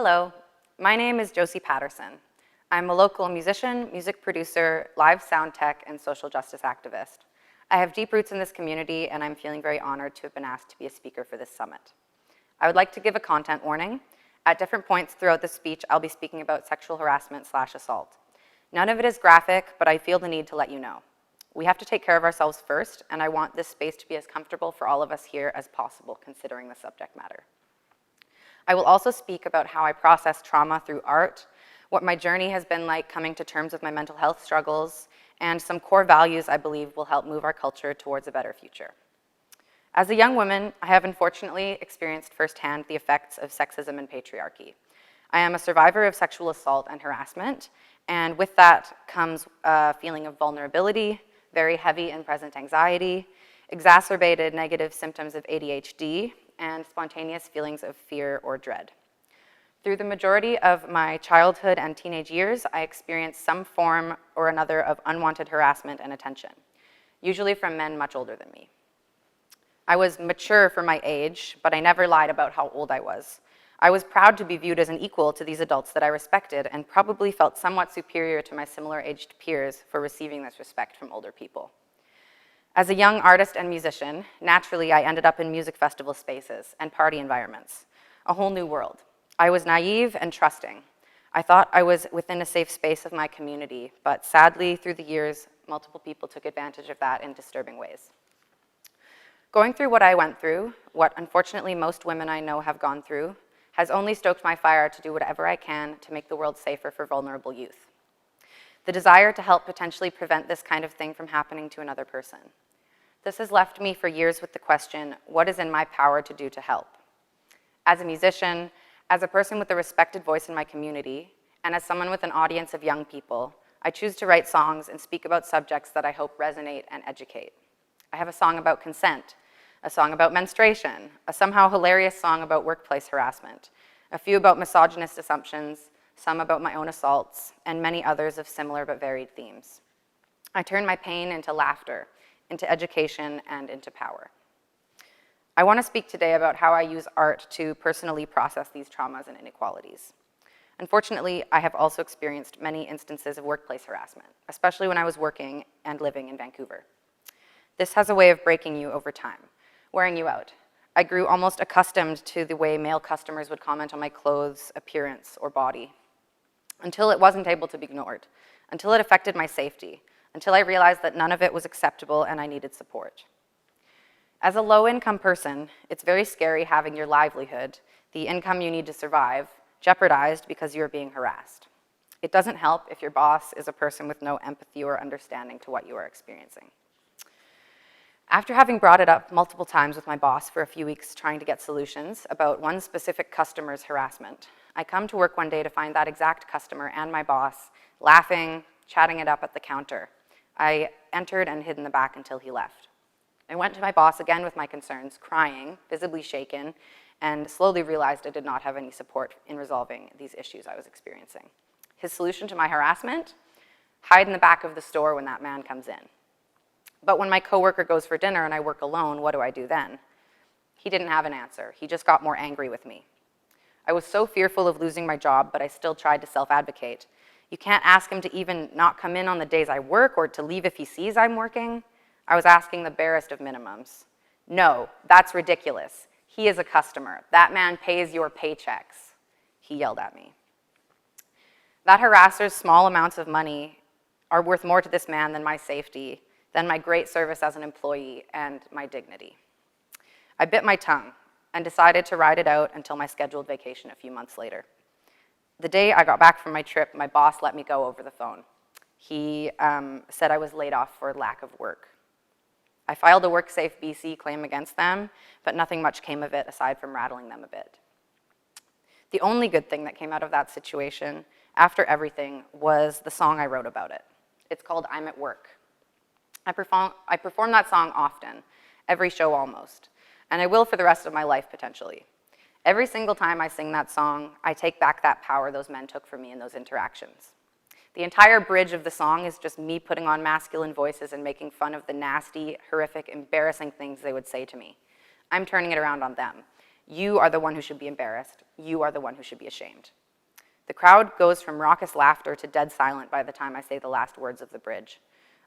Hello, my name is Josie Patterson. I'm a local musician, music producer, live sound tech, and social justice activist. I have deep roots in this community, and I'm feeling very honored to have been asked to be a speaker for this summit. I would like to give a content warning. At different points throughout this speech, I'll be speaking about sexual harassment/assault. None of it is graphic, but I feel the need to let you know. We have to take care of ourselves first, and I want this space to be as comfortable for all of us here as possible, considering the subject matter. I will also speak about how I process trauma through art, what my journey has been like coming to terms with my mental health struggles, and some core values I believe will help move our culture towards a better future. As a young woman, I have unfortunately experienced firsthand the effects of sexism and patriarchy. I am a survivor of sexual assault and harassment, and with that comes a feeling of vulnerability, very heavy and present anxiety, exacerbated negative symptoms of ADHD, and spontaneous feelings of fear or dread. Through the majority of my childhood and teenage years, I experienced some form or another of unwanted harassment and attention, usually from men much older than me. I was mature for my age, but I never lied about how old I was. I was proud to be viewed as an equal to these adults that I respected and probably felt somewhat superior to my similar-aged peers for receiving this respect from older people. As a young artist and musician, naturally I ended up in music festival spaces and party environments, a whole new world. I was naive and trusting. I thought I was within a safe space of my community, but sadly, through the years, multiple people took advantage of that in disturbing ways. Going through what I went through, what unfortunately most women I know have gone through, has only stoked my fire to do whatever I can to make the world safer for vulnerable youth. The desire to help potentially prevent this kind of thing from happening to another person. This has left me for years with the question, what is in my power to do to help? As a musician, as a person with a respected voice in my community, and as someone with an audience of young people, I choose to write songs and speak about subjects that I hope resonate and educate. I have a song about consent, a song about menstruation, a somehow hilarious song about workplace harassment, a few about misogynist assumptions, some about my own assaults, and many others of similar but varied themes. I turn my pain into laughter, into education, and into power. I want to speak today about how I use art to personally process these traumas and inequalities. Unfortunately, I have also experienced many instances of workplace harassment, especially when I was working and living in Vancouver. This has a way of breaking you over time, wearing you out. I grew almost accustomed to the way male customers would comment on my clothes, appearance, or body, until it wasn't able to be ignored, until it affected my safety, until I realized that none of it was acceptable and I needed support. As a low-income person, it's very scary having your livelihood, the income you need to survive, jeopardized because you're being harassed. It doesn't help if your boss is a person with no empathy or understanding to what you are experiencing. After having brought it up multiple times with my boss for a few weeks trying to get solutions about one specific customer's harassment, I come to work one day to find that exact customer and my boss laughing, chatting it up at the counter. I entered and hid in the back until he left. I went to my boss again with my concerns, crying, visibly shaken, and slowly realized I did not have any support in resolving these issues I was experiencing. His solution to my harassment? Hide in the back of the store when that man comes in. But when my coworker goes for dinner and I work alone, what do I do then? He didn't have an answer. He just got more angry with me. I was so fearful of losing my job, but I still tried to self-advocate. You can't ask him to even not come in on the days I work or to leave if he sees I'm working. I was asking the barest of minimums. No, that's ridiculous. He is a customer. That man pays your paychecks, he yelled at me. That harasser's small amounts of money are worth more to this man than my safety, than my great service as an employee, and my dignity. I bit my tongue and decided to ride it out until my scheduled vacation a few months later. The day I got back from my trip, my boss let me go over the phone. He said I was laid off for lack of work. I filed a WorkSafe BC claim against them, but nothing much came of it aside from rattling them a bit. The only good thing that came out of that situation, after everything, was the song I wrote about it. It's called I'm at Work. I perform that song often, every show almost, and I will for the rest of my life potentially. Every single time I sing that song, I take back that power those men took from me in those interactions. The entire bridge of the song is just me putting on masculine voices and making fun of the nasty, horrific, embarrassing things they would say to me. I'm turning it around on them. You are the one who should be embarrassed. You are the one who should be ashamed. The crowd goes from raucous laughter to dead silent by the time I say the last words of the bridge.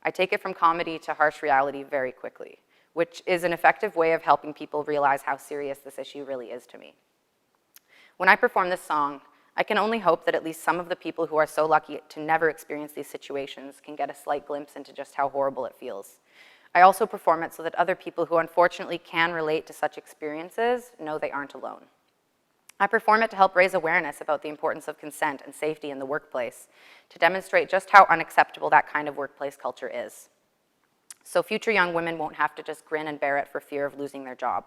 I take it from comedy to harsh reality very quickly, which is an effective way of helping people realize how serious this issue really is to me. When I perform this song, I can only hope that at least some of the people who are so lucky to never experience these situations can get a slight glimpse into just how horrible it feels. I also perform it so that other people who unfortunately can relate to such experiences know they aren't alone. I perform it to help raise awareness about the importance of consent and safety in the workplace, to demonstrate just how unacceptable that kind of workplace culture is. So future young women won't have to just grin and bear it for fear of losing their job.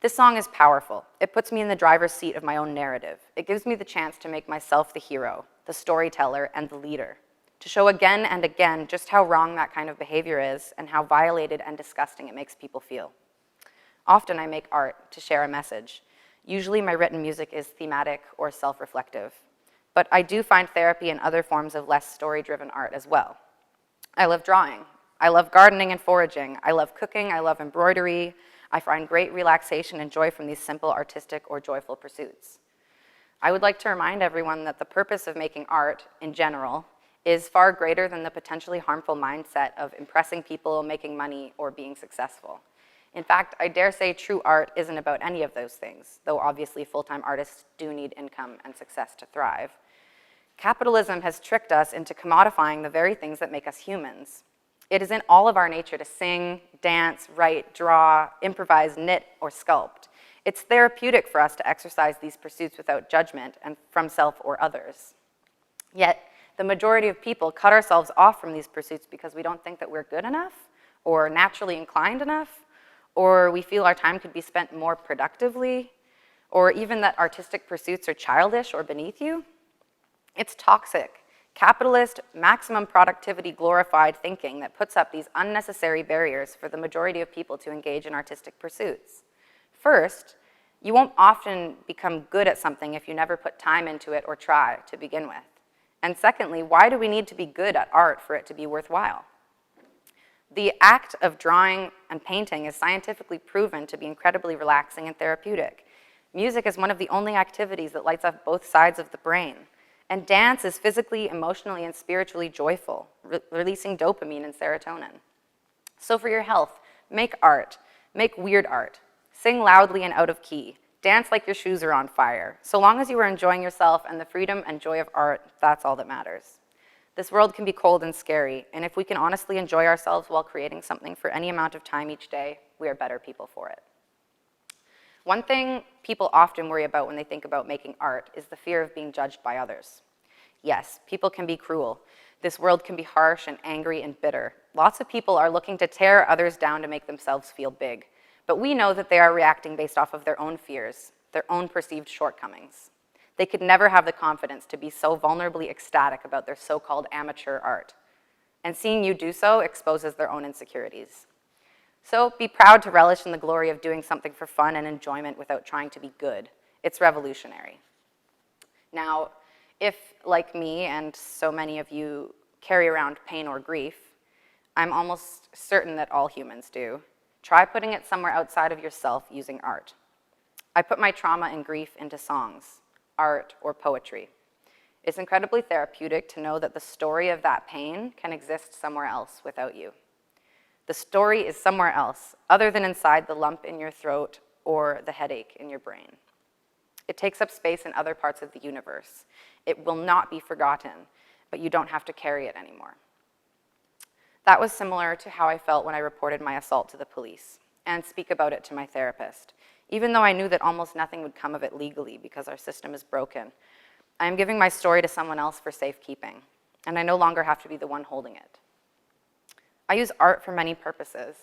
This song is powerful. It puts me in the driver's seat of my own narrative. It gives me the chance to make myself the hero, the storyteller, and the leader, to show again and again just how wrong that kind of behavior is and how violated and disgusting it makes people feel. Often I make art to share a message. Usually my written music is thematic or self-reflective, but I do find therapy in other forms of less story-driven art as well. I love drawing. I love gardening and foraging. I love cooking. I love embroidery. I find great relaxation and joy from these simple artistic or joyful pursuits. I would like to remind everyone that the purpose of making art, in general, is far greater than the potentially harmful mindset of impressing people, making money, or being successful. In fact, I dare say true art isn't about any of those things, though obviously full-time artists do need income and success to thrive. Capitalism has tricked us into commodifying the very things that make us humans. It is in all of our nature to sing, dance, write, draw, improvise, knit, or sculpt. It's therapeutic for us to exercise these pursuits without judgment and from self or others. Yet, the majority of people cut ourselves off from these pursuits because we don't think that we're good enough, or naturally inclined enough, or we feel our time could be spent more productively, or even that artistic pursuits are childish or beneath you. It's toxic. Capitalist, maximum productivity glorified thinking that puts up these unnecessary barriers for the majority of people to engage in artistic pursuits. First, you won't often become good at something if you never put time into it or try to begin with. And secondly, why do we need to be good at art for it to be worthwhile? The act of drawing and painting is scientifically proven to be incredibly relaxing and therapeutic. Music is one of the only activities that lights up both sides of the brain. And dance is physically, emotionally, and spiritually joyful, releasing dopamine and serotonin. So for your health, make art. Make weird art. Sing loudly and out of key. Dance like your shoes are on fire. So long as you are enjoying yourself and the freedom and joy of art, that's all that matters. This world can be cold and scary, and if we can honestly enjoy ourselves while creating something for any amount of time each day, we are better people for it. One thing people often worry about when they think about making art is the fear of being judged by others. Yes, people can be cruel. This world can be harsh and angry and bitter. Lots of people are looking to tear others down to make themselves feel big. But we know that they are reacting based off of their own fears, their own perceived shortcomings. They could never have the confidence to be so vulnerably ecstatic about their so-called amateur art. And seeing you do so exposes their own insecurities. So be proud to relish in the glory of doing something for fun and enjoyment without trying to be good. It's revolutionary. Now, if, like me and so many of you, carry around pain or grief, I'm almost certain that all humans do, try putting it somewhere outside of yourself using art. I put my trauma and grief into songs, art, or poetry. It's incredibly therapeutic to know that the story of that pain can exist somewhere else without you. The story is somewhere else, other than inside the lump in your throat or the headache in your brain. It takes up space in other parts of the universe. It will not be forgotten, but you don't have to carry it anymore. That was similar to how I felt when I reported my assault to the police and speak about it to my therapist. Even though I knew that almost nothing would come of it legally because our system is broken, I am giving my story to someone else for safekeeping, and I no longer have to be the one holding it. I use art for many purposes,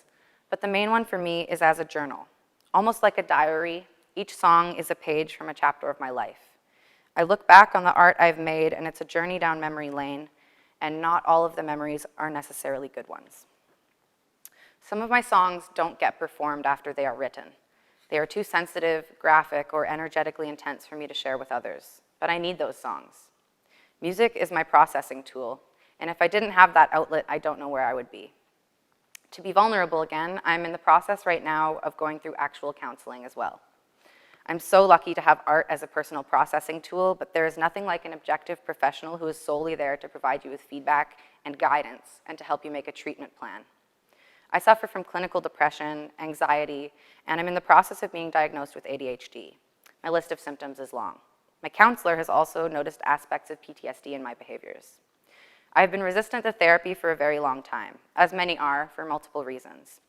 but the main one for me is as a journal. Almost like a diary, each song is a page from a chapter of my life. I look back on the art I've made, and it's a journey down memory lane, and not all of the memories are necessarily good ones. Some of my songs don't get performed after they are written. They are too sensitive, graphic, or energetically intense for me to share with others, but I need those songs. Music is my processing tool, and if I didn't have that outlet, I don't know where I would be. To be vulnerable again, I'm in the process right now of going through actual counseling as well. I'm so lucky to have art as a personal processing tool, but there is nothing like an objective professional who is solely there to provide you with feedback and guidance and to help you make a treatment plan. I suffer from clinical depression, anxiety, and I'm in the process of being diagnosed with ADHD. My list of symptoms is long. My counselor has also noticed aspects of PTSD in my behaviors. I've been resistant to therapy for a very long time, as many are for multiple reasons.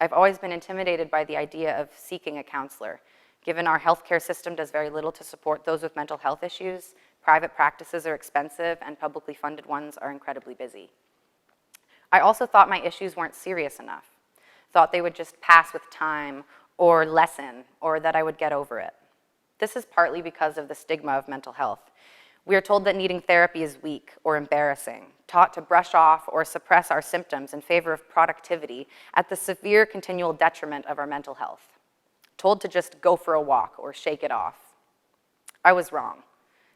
I've always been intimidated by the idea of seeking a counselor. Given our healthcare system does very little to support those with mental health issues, private practices are expensive and publicly funded ones are incredibly busy. I also thought my issues weren't serious enough, thought they would just pass with time or lessen, or that I would get over it. This is partly because of the stigma of mental health. We are told that needing therapy is weak or embarrassing, taught to brush off or suppress our symptoms in favor of productivity at the severe continual detriment of our mental health. Told to just go for a walk or shake it off. I was wrong.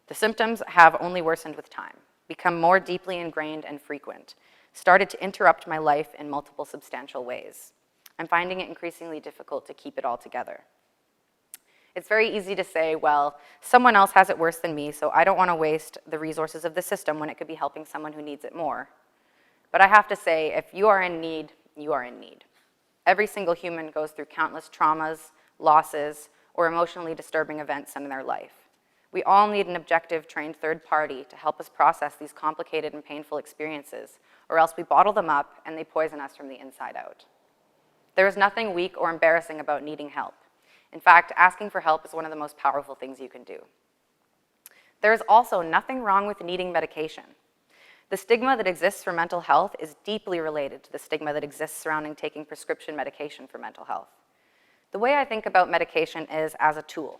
The symptoms have only worsened with time, become more deeply ingrained and frequent, started to interrupt my life in multiple substantial ways. I'm finding it increasingly difficult to keep it all together. It's very easy to say, well, someone else has it worse than me, so I don't want to waste the resources of the system when it could be helping someone who needs it more. But I have to say, if you are in need, you are in need. Every single human goes through countless traumas, losses, or emotionally disturbing events in their life. We all need an objective, trained third party to help us process these complicated and painful experiences, or else we bottle them up and they poison us from the inside out. There is nothing weak or embarrassing about needing help. In fact, asking for help is one of the most powerful things you can do. There is also nothing wrong with needing medication. The stigma that exists for mental health is deeply related to the stigma that exists surrounding taking prescription medication for mental health. The way I think about medication is as a tool.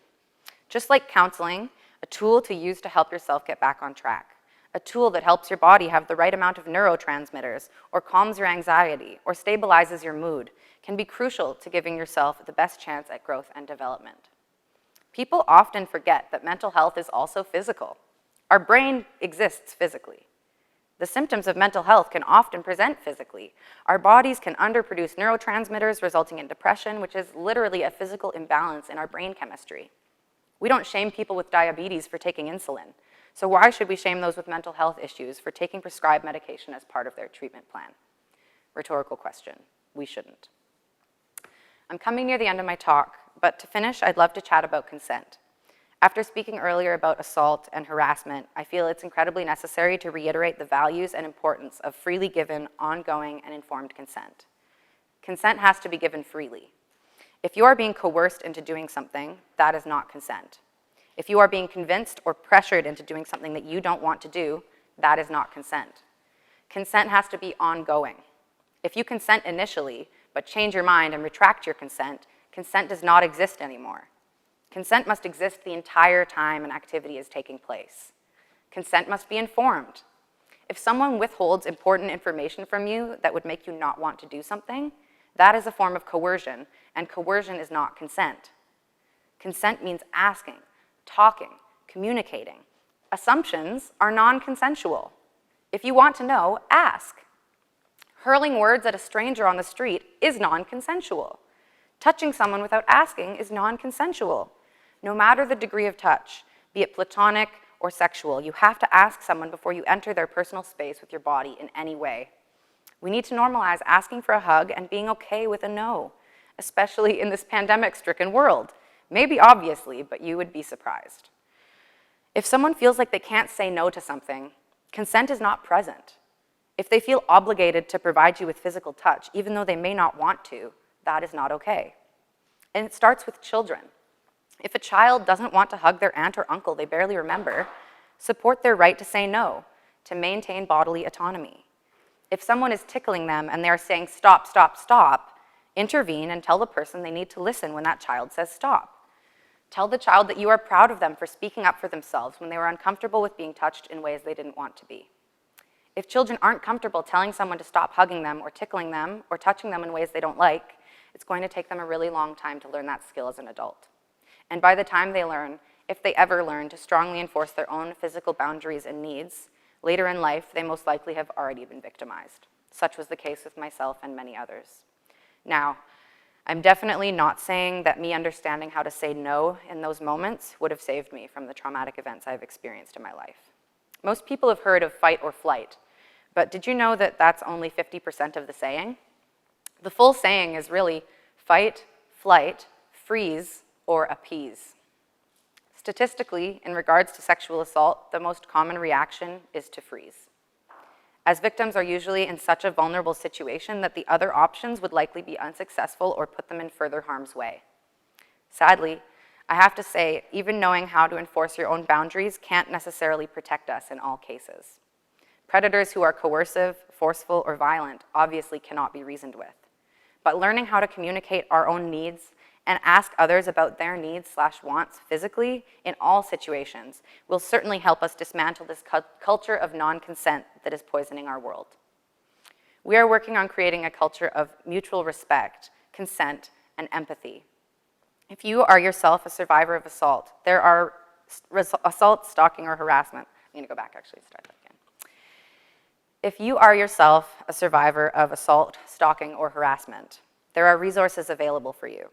Just like counseling, a tool to use to help yourself get back on track. A tool that helps your body have the right amount of neurotransmitters, or calms your anxiety, or stabilizes your mood, can be crucial to giving yourself the best chance at growth and development. People often forget that mental health is also physical. Our brain exists physically. The symptoms of mental health can often present physically. Our bodies can underproduce neurotransmitters, resulting in depression, which is literally a physical imbalance in our brain chemistry. We don't shame people with diabetes for taking insulin. So why should we shame those with mental health issues for taking prescribed medication as part of their treatment plan? Rhetorical question. We shouldn't. I'm coming near the end of my talk, but to finish, I'd love to chat about consent. After speaking earlier about assault and harassment, I feel it's incredibly necessary to reiterate the values and importance of freely given, ongoing, and informed consent. Consent has to be given freely. If you are being coerced into doing something, that is not consent. If you are being convinced or pressured into doing something that you don't want to do, that is not consent. Consent has to be ongoing. If you consent initially, but change your mind and retract your consent, consent does not exist anymore. Consent must exist the entire time an activity is taking place. Consent must be informed. If someone withholds important information from you that would make you not want to do something, that is a form of coercion, and coercion is not consent. Consent means asking, talking, communicating. Assumptions are non-consensual. If you want to know, ask. Hurling words at a stranger on the street is non-consensual. Touching someone without asking is non-consensual. No matter the degree of touch, be it platonic or sexual, you have to ask someone before you enter their personal space with your body in any way. We need to normalize asking for a hug and being okay with a no, especially in this pandemic-stricken world. Maybe obviously, but you would be surprised. If someone feels like they can't say no to something, consent is not present. If they feel obligated to provide you with physical touch, even though they may not want to, that is not okay. And it starts with children. If a child doesn't want to hug their aunt or uncle they barely remember, support their right to say no, to maintain bodily autonomy. If someone is tickling them and they're saying stop, stop, stop, intervene and tell the person they need to listen when that child says stop. Tell the child that you are proud of them for speaking up for themselves when they were uncomfortable with being touched in ways they didn't want to be. If children aren't comfortable telling someone to stop hugging them or tickling them or touching them in ways they don't like, it's going to take them a really long time to learn that skill as an adult. And by the time they learn, if they ever learn to strongly enforce their own physical boundaries and needs, later in life, they most likely have already been victimized. Such was the case with myself and many others. Now, I'm definitely not saying that me understanding how to say no in those moments would have saved me from the traumatic events I've experienced in my life. Most people have heard of fight or flight, but did you know that that's only 50% of the saying? The full saying is really fight, flight, freeze, or appease. Statistically, in regards to sexual assault, the most common reaction is to freeze, as victims are usually in such a vulnerable situation that the other options would likely be unsuccessful or put them in further harm's way. Sadly, I have to say, even knowing how to enforce your own boundaries can't necessarily protect us in all cases. Predators who are coercive, forceful, or violent obviously cannot be reasoned with. But learning how to communicate our own needs and ask others about their needs/wants physically in all situations will certainly help us dismantle this culture of non-consent that is poisoning our world. We are working on creating a culture of mutual respect, consent, and empathy. If you are yourself a survivor of assault, there are assault, stalking, or harassment. I'm going to go back, actually, start that again. If you are yourself a survivor of assault, stalking, or harassment, there are resources available for you.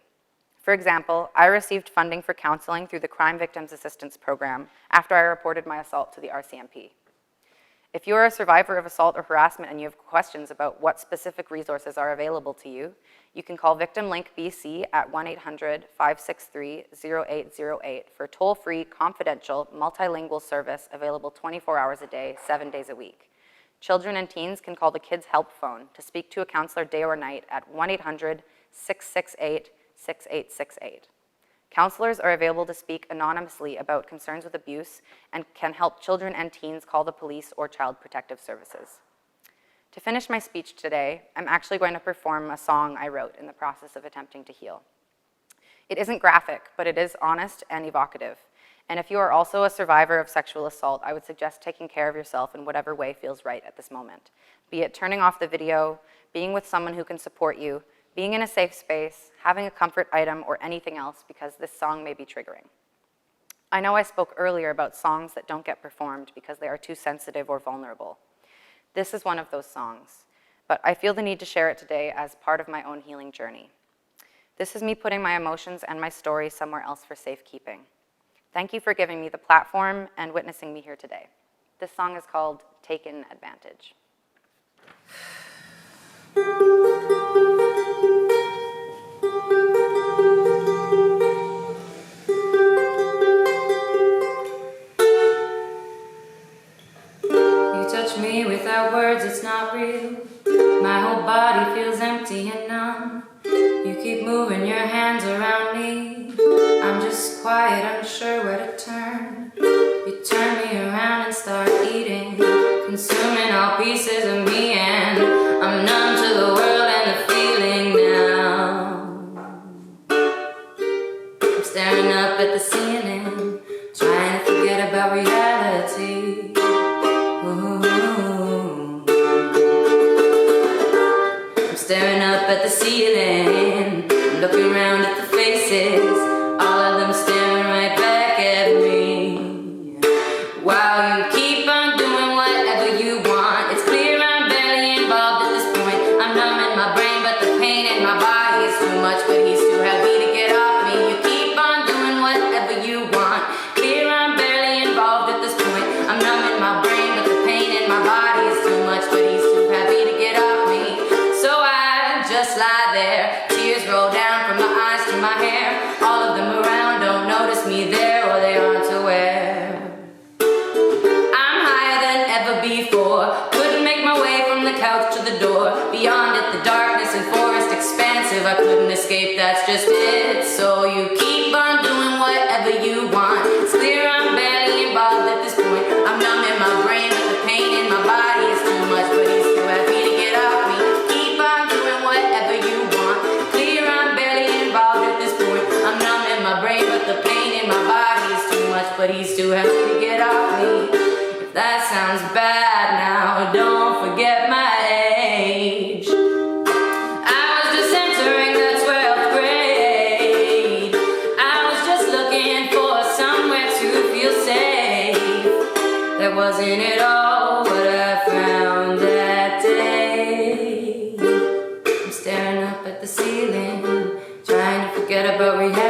For example, I received funding for counseling through the Crime Victims Assistance Program after I reported my assault to the RCMP. If you are a survivor of assault or harassment and you have questions about what specific resources are available to you, you can call Victim Link BC at 1-800-563-0808 for toll-free, confidential, multilingual service available 24 hours a day, 7 days a week. Children and teens can call the Kids Help Phone to speak to a counselor day or night at 1-800-668-6868. Counselors are available to speak anonymously about concerns with abuse and can help children and teens call the police or Child Protective Services. To finish my speech today, I'm actually going to perform a song I wrote in the process of attempting to heal. It isn't graphic, but it is honest and evocative. And if you are also a survivor of sexual assault, I would suggest taking care of yourself in whatever way feels right at this moment, be it turning off the video, being with someone who can support you, being in a safe space, having a comfort item, or anything else, because this song may be triggering. I know I spoke earlier about songs that don't get performed because they are too sensitive or vulnerable. This is one of those songs, but I feel the need to share it today as part of my own healing journey. This is me putting my emotions and my story somewhere else for safekeeping. Thank you for giving me the platform and witnessing me here today. This song is called Taken Advantage. Me without words, it's not real. My whole body feels empty and numb. You keep moving your hands around me. I'm just quiet, unsure where to turn. You turn me around and start eating, consuming all pieces of me, and I'm numb to the world and the feeling now. I'm staring up at the ceiling, trying to forget about reality. Staring up at the ceiling, looking around at the faces, all of them staring right back at me. While you keep on doing whatever you want, it's clear I'm barely involved at this point. I'm numb in my brain, but the pain in my body is too much, but he's too heavy to get off me. You keep on doing whatever you want, clear I'm barely involved at this point. I'm numb in my brain, but the pain in my body is too much, but he's too heavy to get off me. So I just lie there, tears roll down from my eyes to my hair. All of them around don't notice me there, or they aren't aware. I'm higher than ever before, couldn't make my way from the couch to the door. Beyond it, the darkness and forest expansive, I couldn't escape, that's just it. So you keep on doing whatever you want, it's clear I'm barely involved at this point. I'm numb in my brain, but the pain in my body is too much, but he's too heavy to get off me. Whatever you want, clear I'm barely involved at this point. I'm numb in my brain, but the pain in my body is too much, but he's too heavy to get off me. If that sounds bad now, don't forget my age. I was just entering the 12th grade. I was just looking for somewhere to feel safe. That wasn't at all what I found that day. Staring up at the ceiling, but we